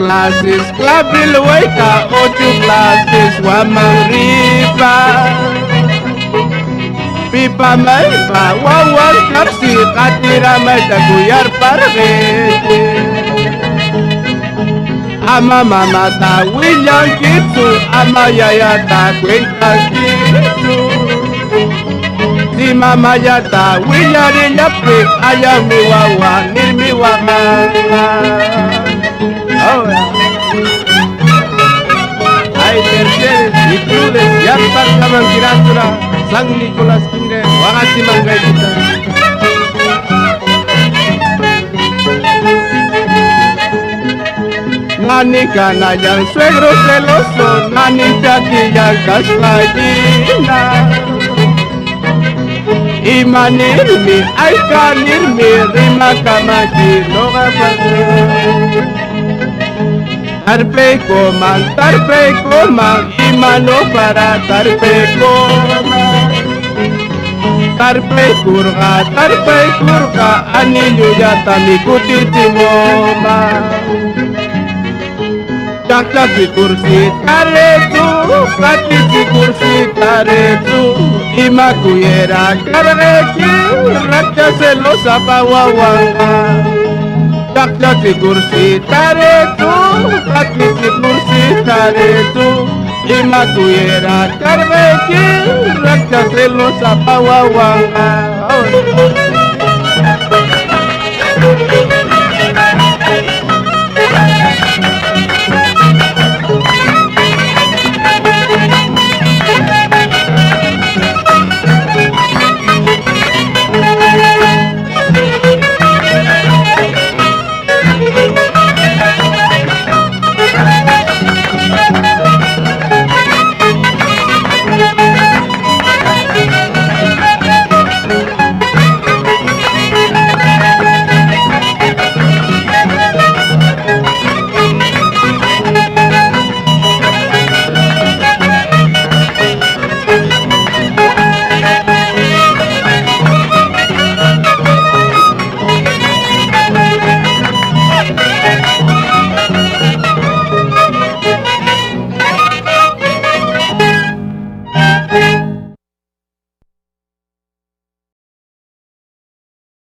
classes, klabil waika, 8 classes, wamang riba. Pipa may wawal kapsi, katira may daguyar parkete. Ama mama ta William Kitsu, ama yaya ta Kwenta Kitsu. Si mama yata William Rinyape, ayami wawa, nirmi wamanga. Oh yeah. Ay tercer, itules, yartan kamang kiratura, Sang Nicolas Kinde, wakasi manggay kita. Nani kana yang suegro celoso, nani jati yang kaslayina. Imanirmi, aikanirmi, rima kamaki, loga padu. Tarpe komang, imano para tarpe komang. Tarpe kurga, anilyo yata mikuti timoma. Jakta si kursi taretu, kati si kursi taretu. Ima kuyera kareki, rakta se lo sapa wawanga. Jakta si kursi taretu, kati si kursi taretu. Ima kuyera kareki, rakta se lo sapa wawanga.